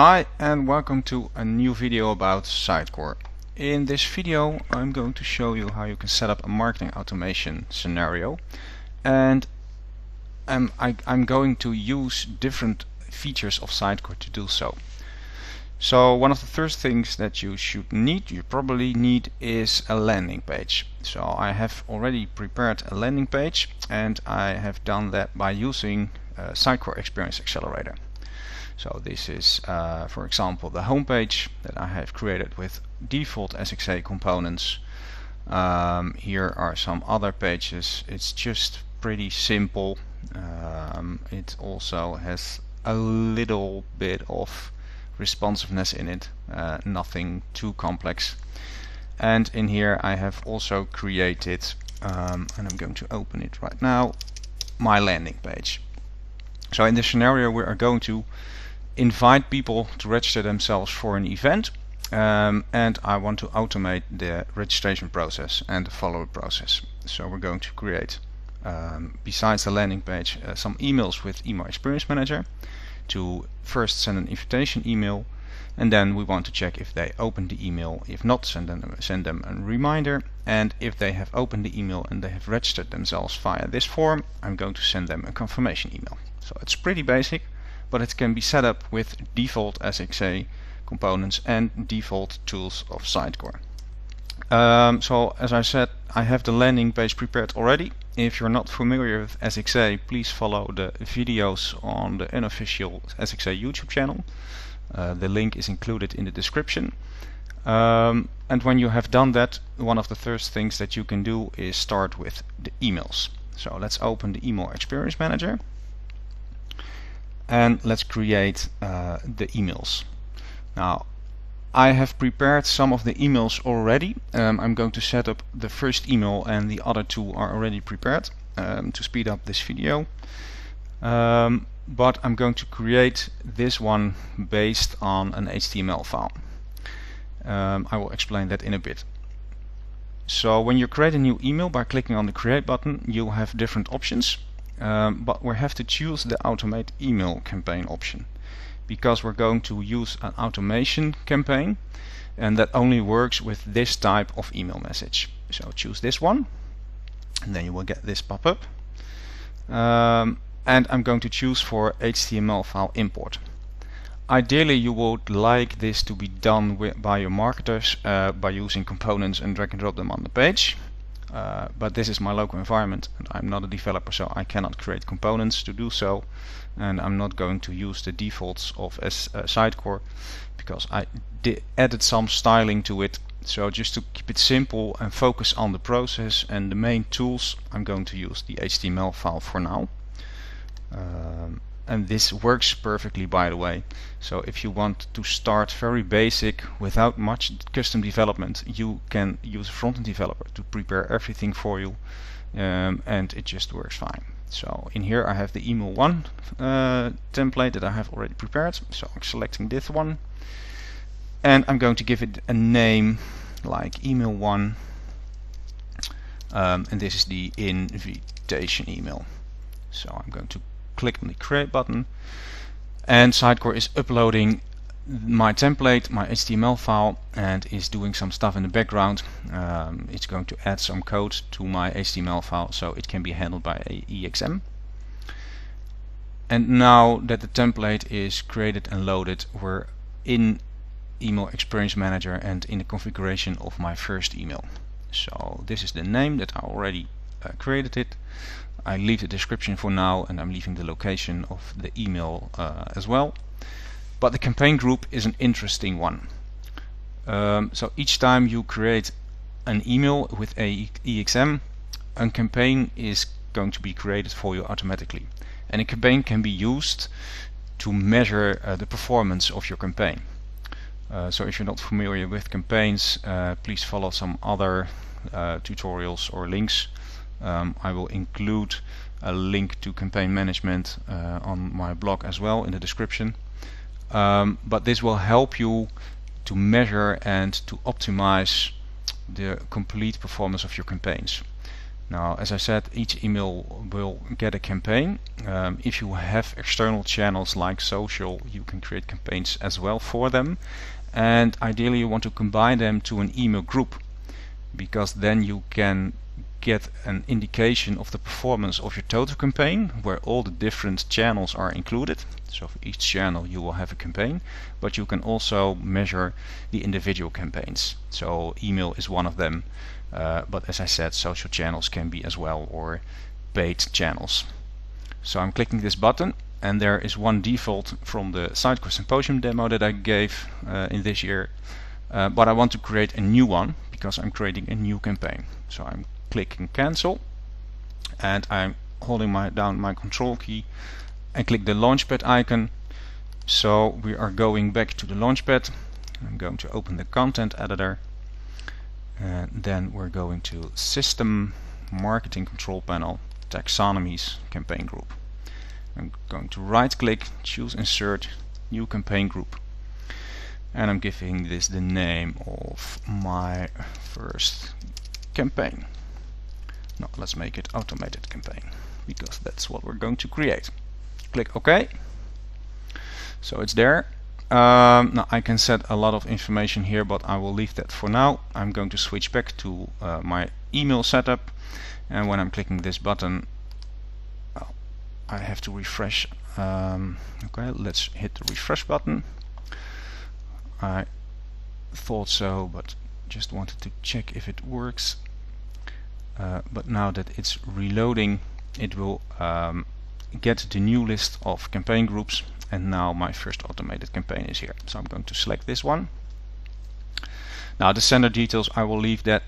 Hi and welcome to a new video about Sitecore. In this video I'm going to show you how you can set up a marketing automation scenario, and I'm going to use different features of Sitecore to do so. So one of the first things that you probably need is a landing page. So I have already prepared a landing page, and I have done that by using Sitecore Experience Accelerator. So this is, for example, the homepage that I have created with default SXA components. Here are some other pages. It's just pretty simple. It also has a little bit of responsiveness in it, nothing too complex. And in here I have also created, and I'm going to open it right now, my landing page. So in this scenario we are going to invite people to register themselves for an event, and I want to automate the registration process and the follow-up process. So we're going to create, besides the landing page, some emails with Email Experience Manager to first send an invitation email, and then we want to check if they opened the email. If not, send them a reminder, and if they have opened the email and they have registered themselves via this form, I'm going to send them a confirmation email. So it's pretty basic, but it can be set up with default SXA components and default tools of Sitecore. So as I said, I have the landing page prepared already. If you're not familiar with SXA, please follow the videos on the unofficial SXA YouTube channel. The link is included in the description. And when you have done that, one of the first things that you can do is start with the emails. So let's open the Email Experience Manager, and let's create the emails. Now I have prepared some of the emails already. I'm going to set up the first email, and the other two are already prepared to speed up this video. But I'm going to create this one based on an HTML file. I will explain that in a bit. So when you create a new email by clicking on the create button, you'll have different options. But we have to choose the automate email campaign option, because we're going to use an automation campaign, and that only works with this type of email message. So choose this one, and then you will get this pop-up. And I'm going to choose for HTML file import. Ideally you would like this to be done by your marketers by using components and drag and drop them on the page. But this is my local environment, and I'm not a developer, so I cannot create components to do so, and I'm not going to use the defaults of Sitecore because I added some styling to it. So just to keep it simple and focus on the process and the main tools, I'm going to use the HTML file for now. And this works perfectly, by the way. So if you want to start very basic without much custom development, you can use a front-end developer to prepare everything for you, and it just works fine. So in here I have the email 1 template that I have already prepared. So I'm selecting this one, and I'm going to give it a name like email 1, and this is the invitation email. So I'm going to click on the create button, and Sitecore is uploading my template, my HTML file, and is doing some stuff in the background. It's going to add some code to my HTML file so it can be handled by a EXM. And now that the template is created and loaded, we're in Email Experience Manager and in the configuration of my first email. So this is the name that I already created it. I leave the description for now, and I'm leaving the location of the email as well. But the campaign group is an interesting one. So each time you create an email with a EXM, a campaign is going to be created for you automatically. And a campaign can be used to measure the performance of your campaign. So if you're not familiar with campaigns, please follow some other tutorials or links. I will include a link to campaign management on my blog as well in the description. But this will help you to measure and to optimize the complete performance of your campaigns. Now, as I said, each email will get a campaign. If you have external channels like social, you can create campaigns as well for them. And ideally you want to combine them to an email group, because then you can get an indication of the performance of your total campaign where all the different channels are included. So for each channel you will have a campaign, but you can also measure the individual campaigns. So email is one of them, but as I said, social channels can be as well, or paid channels. So I'm clicking this button, and there is one default from the Sitecore Symposium demo that I gave in this year, but I want to create a new one because I'm creating a new campaign. So I'm clicking cancel, and I'm holding down my control key and click the launchpad icon. So we are going back to the launchpad. I'm going to open the content editor, and then we're going to System, Marketing Control Panel, Taxonomies, Campaign Group. I'm going to right click, choose Insert, New Campaign Group, and I'm giving this the name of my first campaign. No, let's make it Automated Campaign, because that's what we're going to create. Click OK. So it's there. Now I can set a lot of information here, but I will leave that for now. I'm going to switch back to my email setup, and when I'm clicking this button, I have to refresh. Okay, let's hit the refresh button. I thought so, but just wanted to check if it works. But now that it's reloading, it will get the new list of campaign groups, and now my first automated campaign is here. So I'm going to select this one. Now the sender details, I will leave that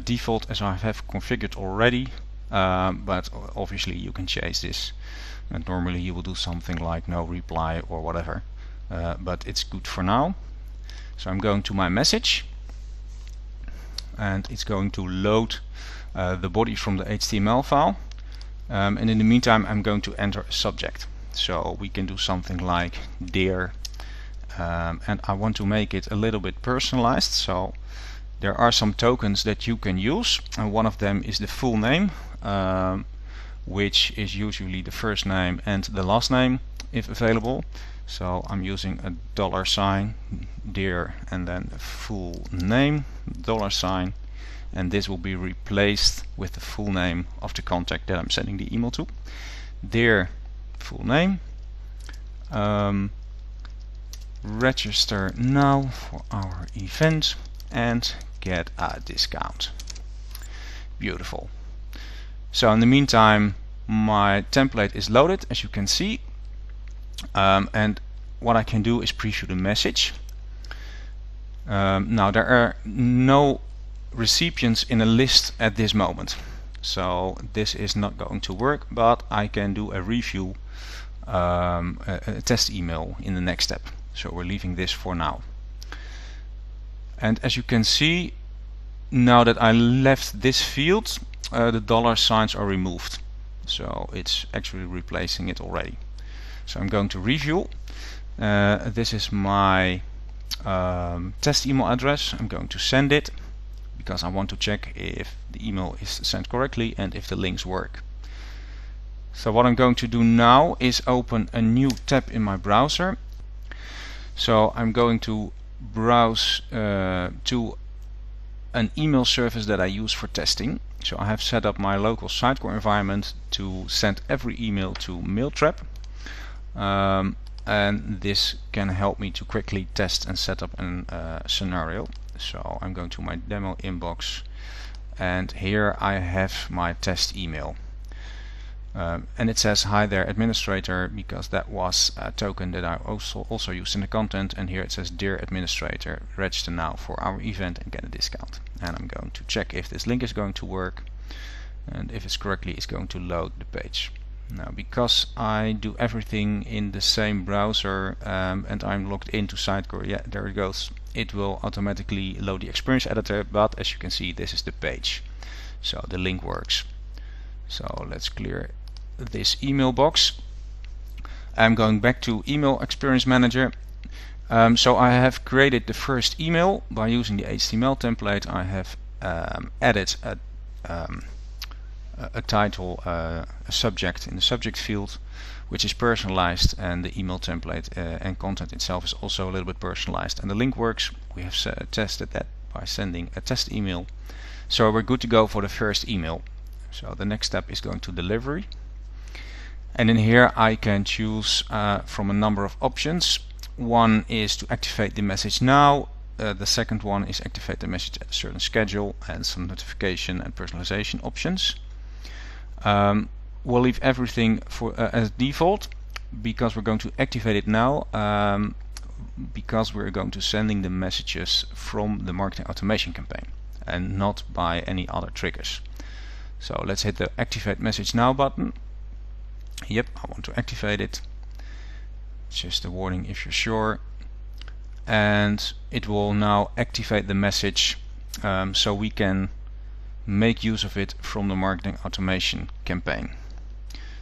default as I have configured already, but obviously you can change this, and normally you will do something like no reply or whatever, but it's good for now. So I'm going to my message, and it's going to load the body from the HTML file, and in the meantime I'm going to enter a subject. So we can do something like dear, and I want to make it a little bit personalized. So there are some tokens that you can use, and one of them is the full name, which is usually the first name and the last name if available. So I'm using a $, dear, and then the full name, $, and this will be replaced with the full name of the contact that I'm sending the email to. Dear, full name, register now for our event and get a discount. Beautiful. So in the meantime, my template is loaded, as you can see, and what I can do is preview the message. Now there are no recipients in a list at this moment, so this is not going to work, but I can do a review, a test email in the next step. So we're leaving this for now. And as you can see, now that I left this field, the $signs are removed, so it's actually replacing it already. So I'm going to review. This is my test email address. I'm going to send it because I want to check if the email is sent correctly and if the links work. So what I'm going to do now is open a new tab in my browser. So I'm going to browse to an email service that I use for testing. So I have set up my local Sitecore environment to send every email to Mailtrap, and this can help me to quickly test and set up a scenario. So I'm going to my demo inbox, and here I have my test email, and it says hi there administrator, because that was a token that I also used in the content, and here it says dear administrator, register now for our event and get a discount. And I'm going to check if this link is going to work, and if it's correctly, it's going to load the page. Now because I do everything in the same browser, and I'm logged into Sitecore, yeah, there it goes, it will automatically load the experience editor, but as you can see, this is the page, so the link works. So let's clear this email box. I'm going back to Email Experience Manager. So I have created the first email by using the HTML template. I have added a title, a subject in the subject field, which is personalized, and the email template and content itself is also a little bit personalized. And the link works. We have tested that by sending a test email. So we're good to go for the first email. So the next step is going to delivery. And in here I can choose from a number of options. One is to activate the message now. The second one is activate the message at a certain schedule, and some notification and personalization options. We'll leave everything as default because we're going to activate it now, because we're going to sending the messages from the marketing automation campaign and not by any other triggers. So let's hit the activate message now button. Yep, I want to activate it. Just a warning if you're sure. And it will now activate the message, so we can make use of it from the marketing automation campaign.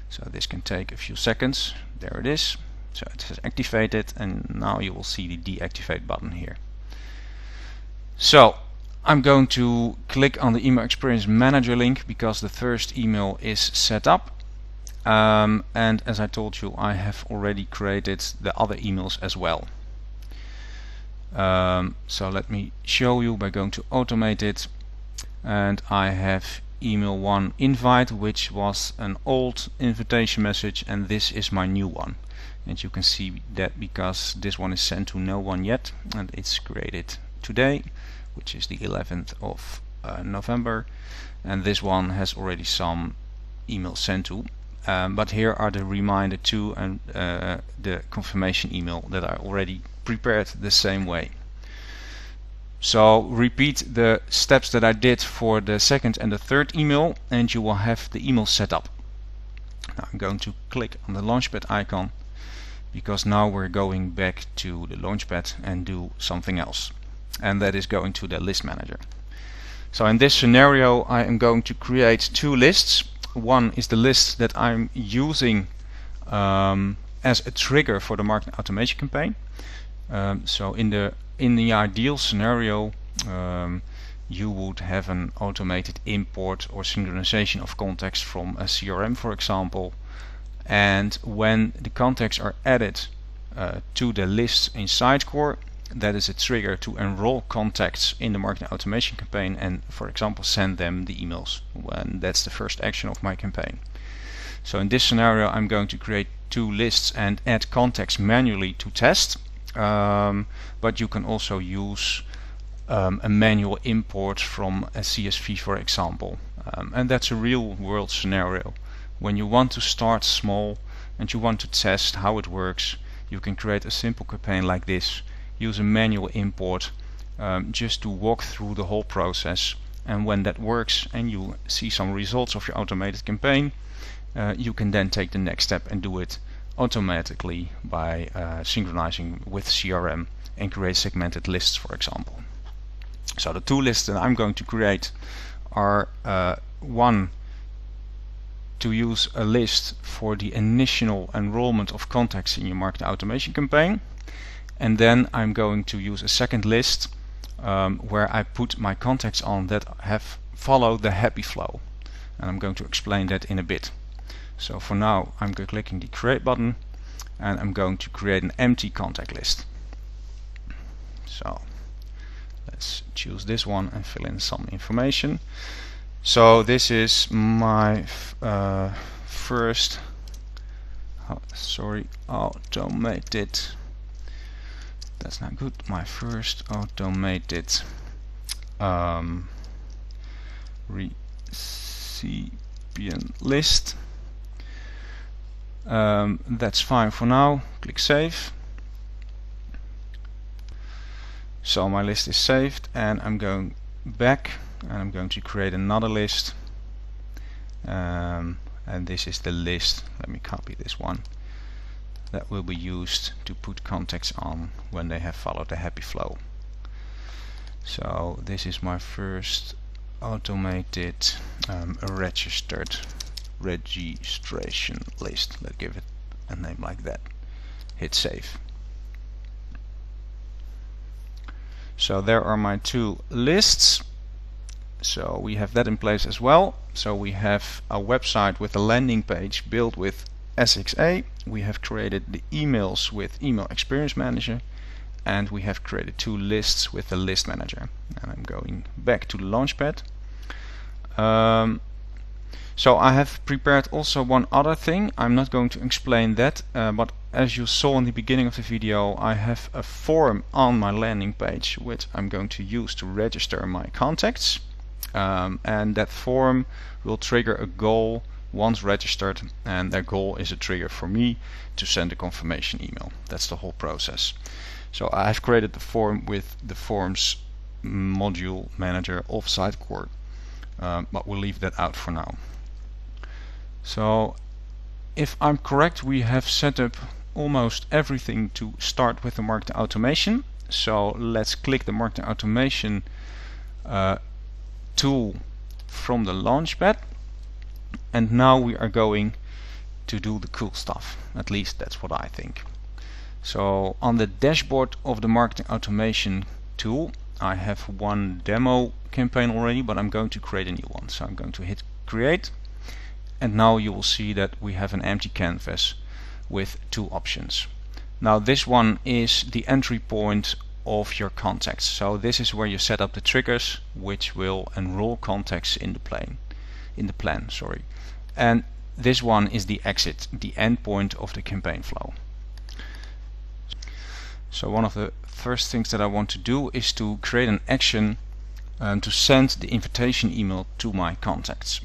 So this can take a few seconds. There it is. So it has activated, and now you will see the deactivate button here. So I'm going to click on the email experience manager link because the first email is set up. And as I told you, I have already created the other emails as well. So let me show you by going to automate it, and I have email 1 invite, which was an old invitation message, and this is my new one. And you can see that because this one is sent to no one yet, and it's created today, which is the 11th of November, and this one has already some emails sent to. But here are the reminder to and the confirmation email that I already prepared the same way. So repeat the steps that I did for the second and the third email, and you will have the email set up. Now I'm going to click on the Launchpad icon, because now we're going back to the Launchpad and do something else, and that is going to the list manager. So in this scenario I am going to create two lists. One is the list that I'm using as a trigger for the marketing automation campaign. So in the ideal scenario, you would have an automated import or synchronization of contacts from a CRM, for example, and when the contacts are added to the list in Sitecore, that is a trigger to enroll contacts in the marketing automation campaign and, for example, send them the emails when that's the first action of my campaign. So in this scenario I'm going to create two lists and add contacts manually to test, but you can also use a manual import from a CSV, for example, and that's a real world scenario. When you want to start small and you want to test how it works, you can create a simple campaign like this, use a manual import just to walk through the whole process, and when that works and you see some results of your automated campaign, you can then take the next step and do it automatically by synchronizing with CRM and create segmented lists, for example. So the two lists that I'm going to create are one, to use a list for the initial enrollment of contacts in your marketing automation campaign, and then I'm going to use a second list where I put my contacts on that have followed the happy flow, and I'm going to explain that in a bit. So for now I'm clicking the create button, and I'm going to create an empty contact list. So let's choose this one and fill in some information. So this is my first automated, that's not good, my first automated recipient list. That's fine for now. Click save. So my list is saved, and I'm going back and I'm going to create another list, and this is the list, let me copy this one, that will be used to put contacts on when they have followed the happy flow. So this is my first automated registered registration list. Let's give it a name like that. Hit save. So there are my two lists. So we have that in place as well. So we have a website with a landing page built with SXA. We have created the emails with Email Experience Manager, and we have created 2 lists with the List Manager. And I'm going back to the Launchpad. So I have prepared also one other thing. I'm not going to explain that, but as you saw in the beginning of the video, I have a form on my landing page which I'm going to use to register my contacts. And that form will trigger a goal once registered, and that goal is a trigger for me to send a confirmation email. That's the whole process. So I have created the form with the Forms module manager of Sitecore, but we'll leave that out for now. So if I'm correct, we have set up almost everything to start with the marketing automation. So let's click the marketing automation tool from the Launchpad, and now we are going to do the cool stuff. At least that's what I think. So on the dashboard of the marketing automation tool, I have one demo campaign already, but I'm going to create a new one. So I'm going to hit create, and now you will see that we have an empty canvas with 2 options. Now this one is the entry point of your contacts. So this is where you set up the triggers which will enroll contacts in the plan. And this one is the exit, the end point of the campaign flow. So one of the first things that I want to do is to create an action to send the invitation email to my contacts.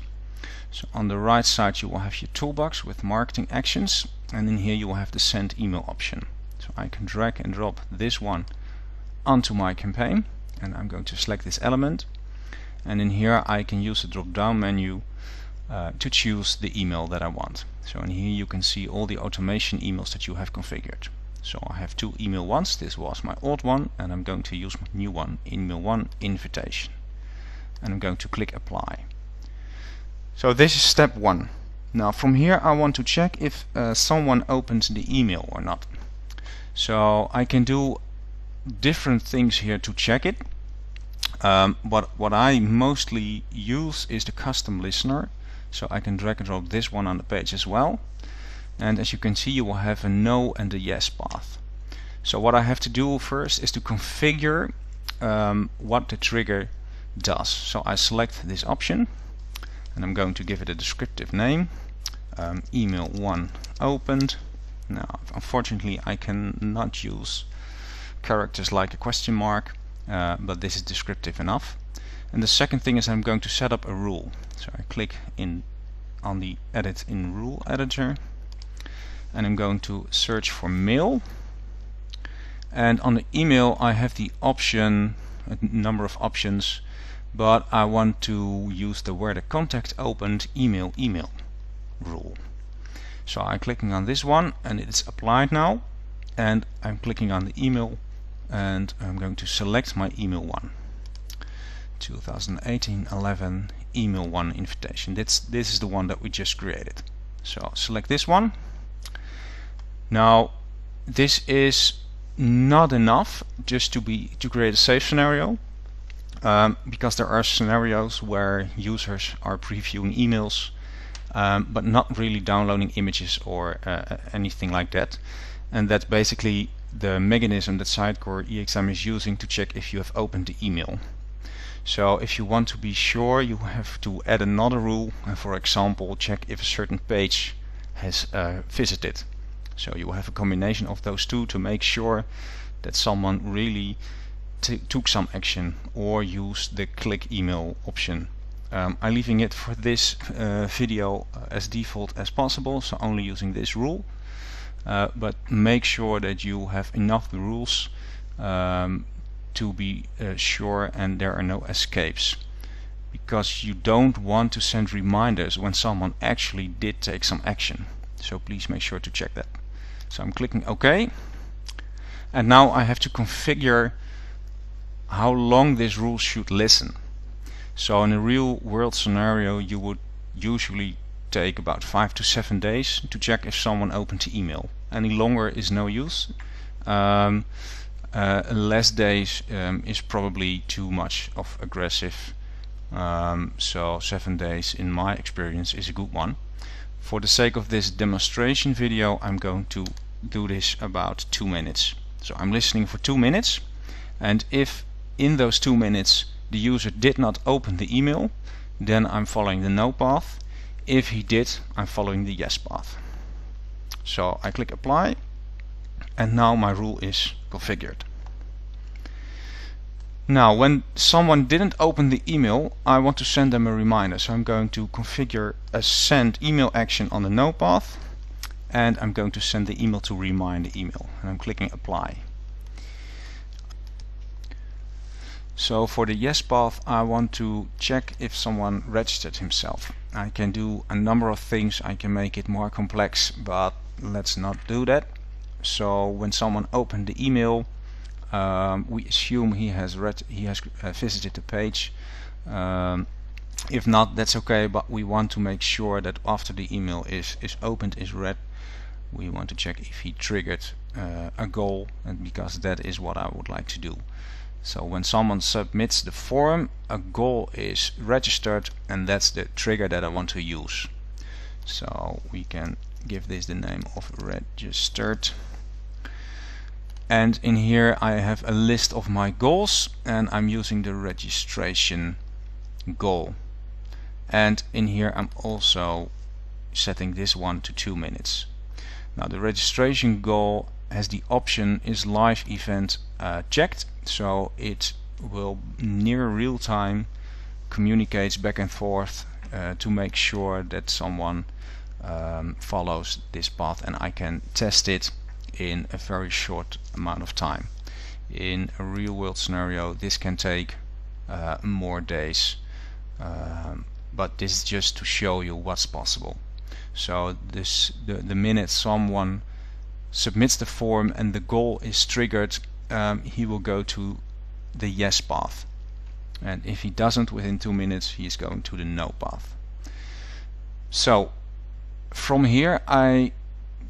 So on the right side you will have your toolbox with marketing actions, and in here you will have the send email option. So I can drag and drop this one onto my campaign, and I'm going to select this element, and in here I can use the drop down menu to choose the email that I want. So in here you can see all the automation emails that you have configured. So I have 2 email ones. This was my old one, and I'm going to use my new one, email 1 invitation, and I'm going to click apply. So this is step 1. Now from here I want to check if someone opens the email or not. So I can do different things here to check it, but what I mostly use is the custom listener. So I can drag and drop this one on the page as well, and as you can see you will have a no and a yes path. So what I have to do first is to configure what the trigger does. So I select this option, and I'm going to give it a descriptive name, email 1 opened. Now unfortunately I cannot use characters like a question mark, but this is descriptive enough. And the second thing is I'm going to set up a rule. So I click on the edit in rule editor, and I'm going to search for mail, and on the email I have the option, a number of options, but I want to use the where the contact opened email rule. So I'm clicking on this one, and it's applied now, and I'm clicking on the email, and I'm going to select my email 1, 2018-11 email 1 invitation. This is the one that we just created. So select this one. Now this is not enough just to create a safe scenario, because there are scenarios where users are previewing emails but not really downloading images or anything like that, and that's basically the mechanism that Sitecore EXM is using to check if you have opened the email. So if you want to be sure, you have to add another rule, and for example check if a certain page has visited. So you will have a combination of those two to make sure that someone really took some action or used the click email option. I'm leaving it for this video as default as possible, so only using this rule, but make sure that you have enough rules to be sure and there are no escapes, because you don't want to send reminders when someone actually did take some action. So please make sure to check that. So I'm clicking OK, and now I have to configure how long this rule should listen. So in a real world scenario you would usually take about 5 to 7 days to check if someone opened the email. Any longer is no use. Less days is probably too much of aggressive So 7 days in my experience is a good one. For the sake of this demonstration video, I'm going to do this about 2 minutes. So I'm listening for 2 minutes, and if in those 2 minutes the user did not open the email, then I'm following the no path. If he did, I'm following the yes path. So I click apply, and now my rule is configured. Now when someone didn't open the email, I want to send them a reminder. So I'm going to configure a send email action on the no path, and I'm going to send the email to remind the email, and I'm clicking apply. So for the yes path, I want to check if someone registered himself. I can do a number of things. I can make it more complex, but let's not do that. So when someone opened the email, we assume he has visited the page. If not, that's okay, but we want to make sure that after the email is opened, is read, we want to check if he triggered a goal, and because that is what I would like to do. So when someone submits the form, a goal is registered, and that's the trigger that I want to use. So we can give this the name of registered. And in here I have a list of my goals, and I'm using the registration goal. And in here I'm also setting this one to 2 minutes. Now the registration goal has the option is live event checked, so it will near real time communicates back and forth to make sure that someone follows this path, and I can test it in a very short amount of time. In a real world scenario, this can take more days, but this is just to show you what's possible. So the minute someone submits the form and the goal is triggered, he will go to the yes path, and if he doesn't within 2 minutes, he is going to the no path. So from here I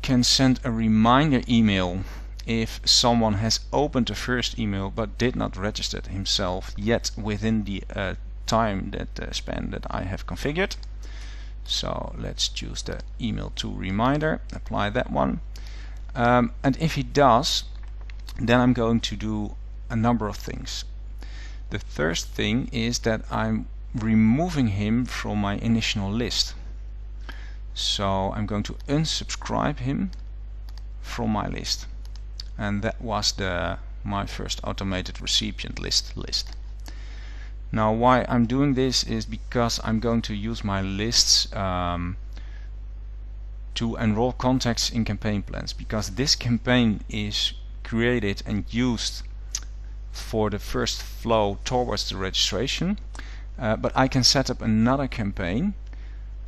can send a reminder email if someone has opened the first email but did not register himself yet within the time that span that I have configured. So let's choose the email to reminder, apply that one, and if he does, then I'm going to do a number of things. The first thing is that I'm removing him from my initial list. So I'm going to unsubscribe him from my list, and that was my first automated recipient list. Now why I'm doing this is because I'm going to use my lists to enroll contacts in campaign plans, because this campaign is created and used for the first flow towards the registration, but I can set up another campaign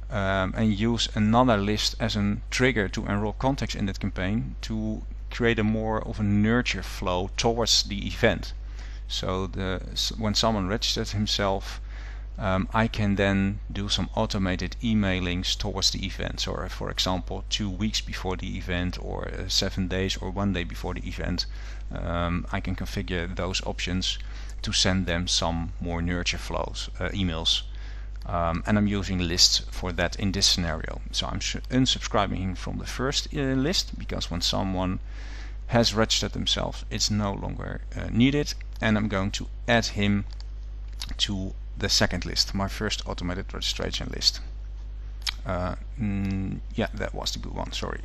and use another list as a trigger to enroll contacts in that campaign to create a more of a nurture flow towards the event. So when someone registers himself, I can then do some automated emailings towards the event, or for example 2 weeks before the event, or 7 days or 1 day before the event. I can configure those options to send them some more nurture flows emails. And I'm using lists for that in this scenario. So I'm unsubscribing him from the first list, because when someone has registered themselves, it's no longer needed, and I'm going to add him to the second list, my first automated registration list. Yeah, that was the good one, sorry.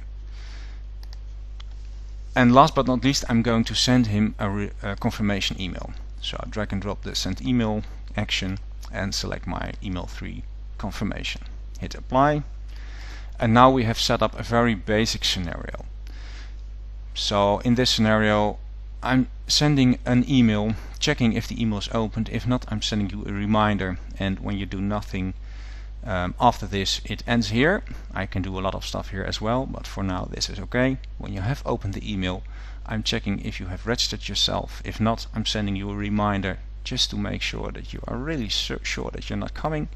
And last but not least, I'm going to send him a confirmation email. So I drag and drop the send email action and select my email 3 confirmation. Hit apply, and now we have set up a very basic scenario. So in this scenario, I'm sending an email, checking if the email is opened. If not, I'm sending you a reminder, and when you do nothing after this, it ends here. I can do a lot of stuff here as well, but for now this is okay. When you have opened the email, I'm checking if you have registered yourself. If not, I'm sending you a reminder just to make sure that you are really sure that you're not coming.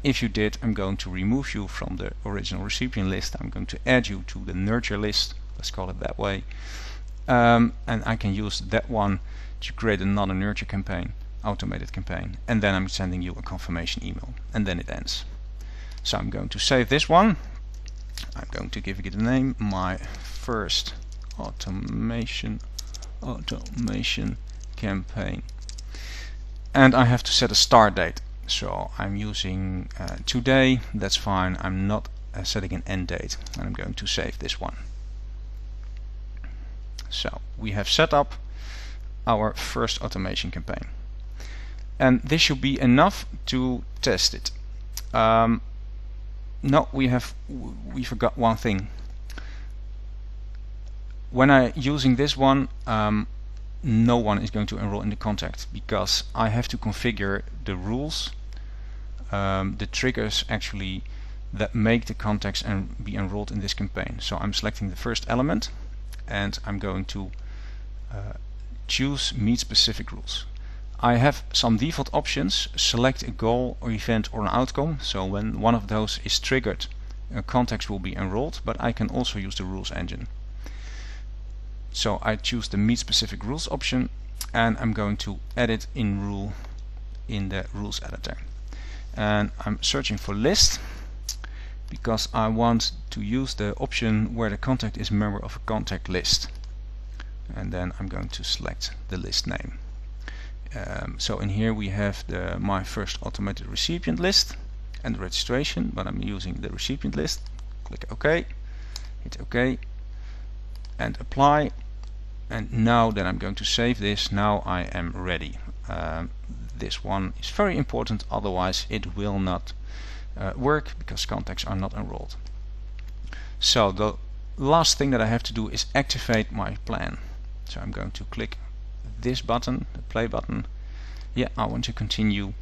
If you did, I'm going to remove you from the original recipient list. I'm going to add you to the nurture list, let's call it that way, and I can use that one to create another nurture campaign. automated campaign, and then I'm sending you a confirmation email, and then it ends. So I'm going to save this one. I'm going to give it a name, my first automation campaign, and I have to set a start date. So I'm using today. That's fine. I'm not setting an end date, and I'm going to save this one. So we have set up our first automation campaign, and this should be enough to test it. No, we forgot one thing. When I'm using this one, no one is going to enroll in the contact, because I have to configure the rules, the triggers actually, that make the contacts and be enrolled in this campaign. So I'm selecting the first element, and I'm going to choose meet specific rules. I have some default options: select a goal or event or an outcome. So when one of those is triggered, contacts will be enrolled, but I can also use the rules engine. So I choose the meet specific rules option, and I'm going to edit in rule in the rules editor. And I'm searching for list, because I want to use the option where the contact is a member of a contact list. And then I'm going to select the list name. So in here we have my first automated recipient list and the registration, but I'm using the recipient list. Click OK, hit OK, and apply. And now that I'm going to save this, now I am ready. This one is very important, otherwise it will not work, because contacts are not enrolled. So the last thing that I have to do is activate my plan. So I'm going to click this button, the play button. Yeah, I want to continue,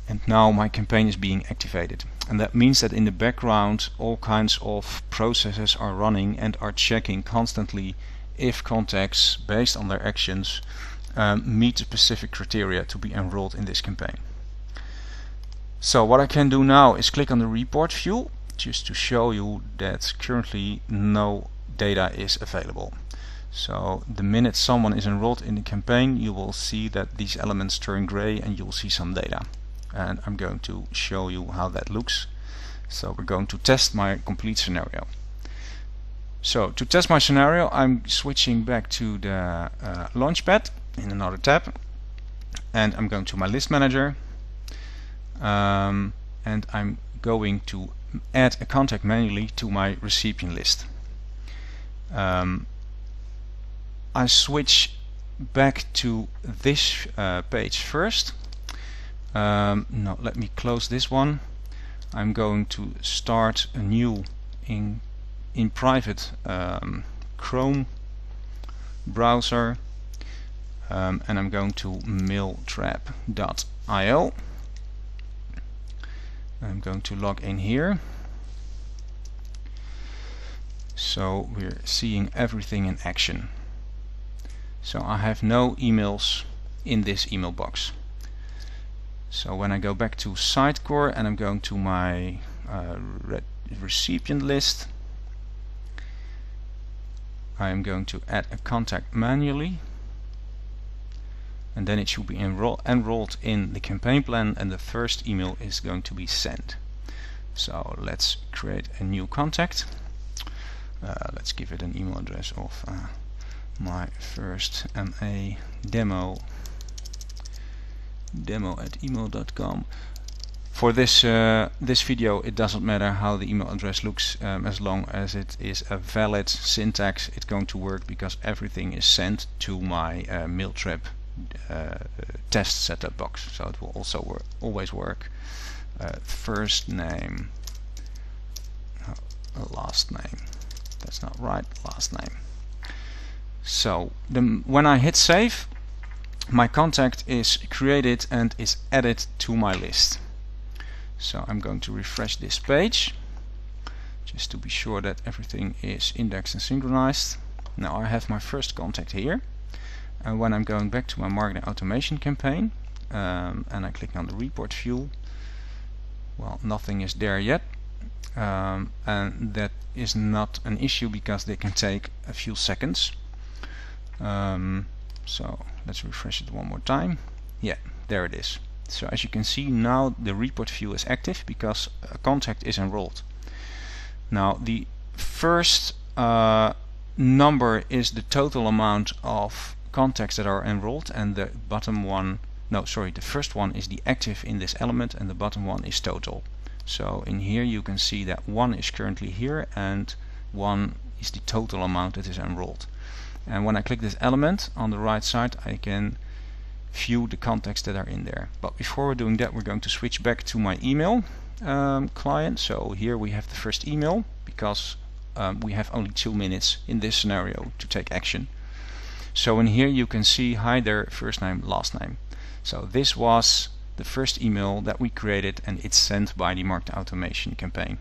and now my campaign is being activated, and that means that in the background all kinds of processes are running and are checking constantly if contacts, based on their actions, meet the specific criteria to be enrolled in this campaign. So what I can do now is click on the report view, just to show you that currently no data is available. So the minute someone is enrolled in the campaign, you will see that these elements turn gray and you will see some data. And I'm going to show you how that looks. So we're going to test my complete scenario. So to test my scenario, I'm switching back to the Launchpad in another tab, and I'm going to my list manager, and I'm going to add a contact manually to my recipient list. I switch back to this page first. No, let me close this one. I'm going to start a new in private Chrome browser, and I'm going to mailtrap.io. I'm going to log in here. So we're seeing everything in action. So I have no emails in this email box. So when I go back to Sitecore and I'm going to my recipient list, I am going to add a contact manually, and then it should be enrolled in the campaign plan, and the first email is going to be sent. So let's create a new contact. Let's give it an email address of my first MA demo@email.com. For this video, it doesn't matter how the email address looks, as long as it is a valid syntax. It's going to work, because everything is sent to my Mailtrap test setup box. So it will also always work. First name, last name. That's not right. Last name. So when I hit save, my contact is created and is added to my list. So I'm going to refresh this page just to be sure that everything is indexed and synchronized. Now I have my first contact here, and when I'm going back to my marketing automation campaign and I click on the report view, well, nothing is there yet, and that is not an issue, because they can take a few seconds. So let's refresh it one more time. Yeah, there it is. So as you can see, now the report view is active because a contact is enrolled. Now the first number is the total amount of contacts that are enrolled, and the bottom one, no sorry, the first one is the active in this element and the bottom one is total. So in here you can see that 1 is currently here and 1 is the total amount that is enrolled. And when I click this element on the right side, I can view the contacts that are in there. But before we're doing that, we're going to switch back to my email client. So here we have the first email because we have only 2 minutes in this scenario to take action. So in here you can see, hi there, first name, last name. So this was the first email that we created, and it's sent by the marketing automation campaign.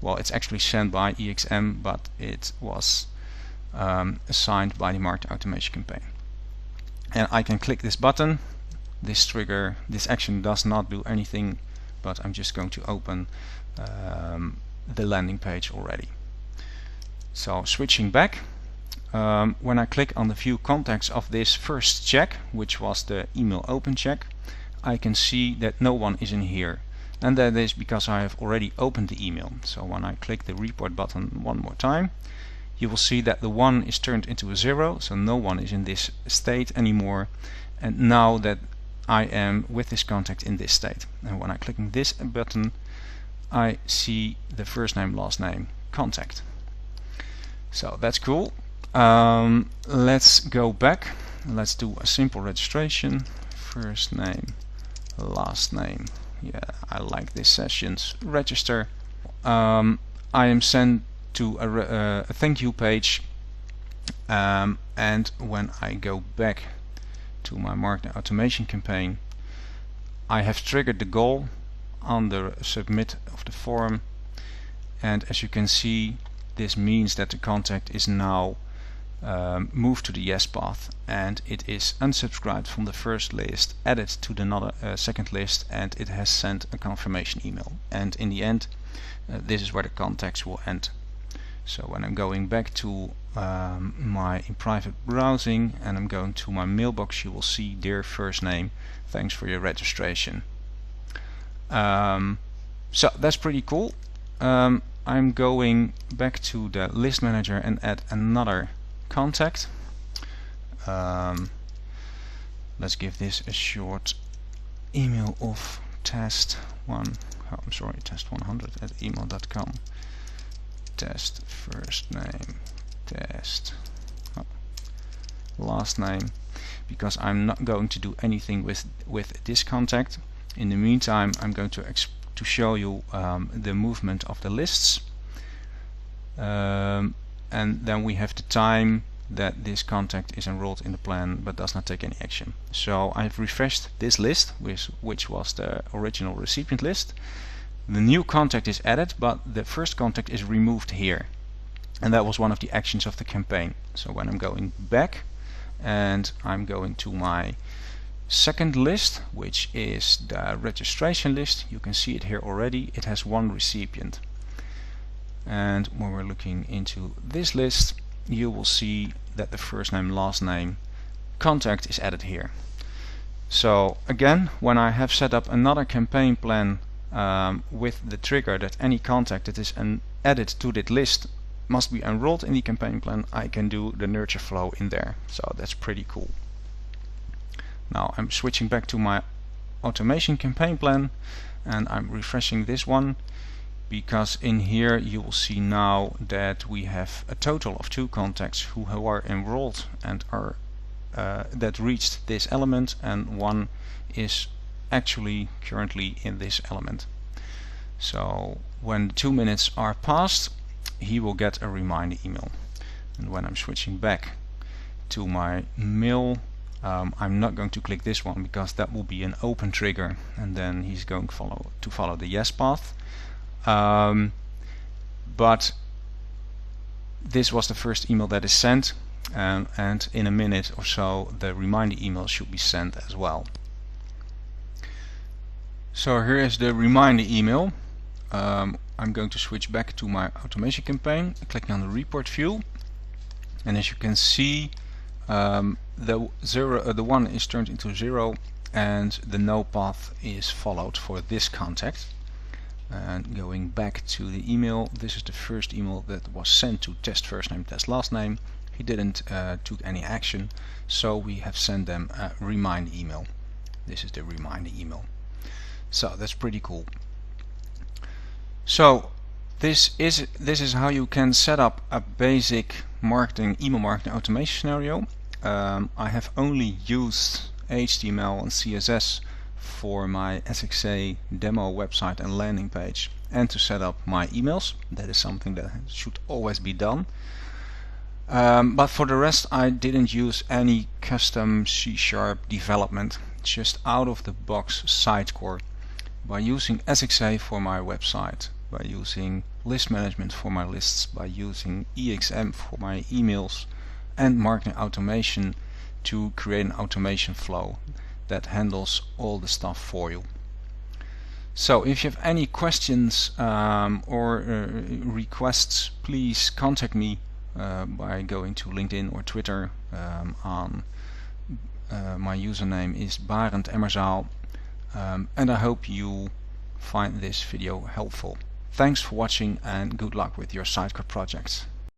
Well, it's actually sent by EXM, but it was assigned by the marketing automation campaign. And I can click this button. This trigger, this action does not do anything, but I'm just going to open the landing page already. So switching back, when I click on the view contacts of this first check, which was the email open check, I can see that no one is in here, and that is because I have already opened the email. So when I click the report button one more time, you will see that the 1 is turned into a 0, so no one is in this state anymore, and now that I am with this contact in this state. And when I click on this button, I see the first name, last name, contact. So that's cool. Let's go back. Let's do a simple registration. First name, last name. Yeah, I like this sessions. Register. I am sent to a thank you page, and when I go back to my marketing automation campaign, I have triggered the goal on the submit of the form, and as you can see, this means that the contact is now moved to the yes path, and it is unsubscribed from the first list, added to the second list, and it has sent a confirmation email. And in the end, this is where the contacts will end. So when I'm going back to my private browsing and I'm going to my mailbox, you will see, dear first name, thanks for your registration. So that's pretty cool. I'm going back to the list manager and add another contact. Let's give this a short email of test100@email.com. Test first name, test last name, because I'm not going to do anything with this contact. In the meantime, I'm going to show you the movement of the lists, and then we have the time that this contact is enrolled in the plan but does not take any action. So I've refreshed this list, which was the original recipient list. The new contact is added, but the first contact is removed here, and that was one of the actions of the campaign. So when I'm going back and I'm going to my second list, which is the registration list, you can see it here already. It has 1 recipient, and when we're looking into this list, you will see that the first name, last name, contact is added here. So again, when I have set up another campaign plan with the trigger that any contact that is added to that list must be enrolled in the campaign plan, I can do the nurture flow in there. So that's pretty cool. Now I'm switching back to my automation campaign plan, and I'm refreshing this one, because in here you will see now that we have a total of 2 contacts who are enrolled and are that reached this element, and 1 is actually currently in this element. So when 2 minutes are passed, he will get a reminder email. And when I'm switching back to my mail, I'm not going to click this one because that will be an open trigger, and then he's going to follow the yes path. But this was the first email that is sent, and in a minute or so the reminder email should be sent as well. So here is the reminder email. I'm going to switch back to my automation campaign, clicking on the report view, and as you can see, the 1 is turned into 0 and the no path is followed for this contact. And going back to the email, this is the first email that was sent to test first name, test last name. He didn't took any action, so we have sent them a remind email. This is the remind email. So that's pretty cool. So this is how you can set up a basic email marketing automation scenario. I have only used HTML and CSS for my SXA demo website and landing page, and to set up my emails. That is something that should always be done. But for the rest, I didn't use any custom C# development, just out of the box Sitecore. By using SXA for my website, by using list management for my lists, by using EXM for my emails, and marketing automation to create an automation flow that handles all the stuff for you. So if you have any questions or requests, please contact me by going to LinkedIn or Twitter. My username is Barend Emmerzaal, and I hope you find this video helpful. Thanks for watching and good luck with your Sitecore projects.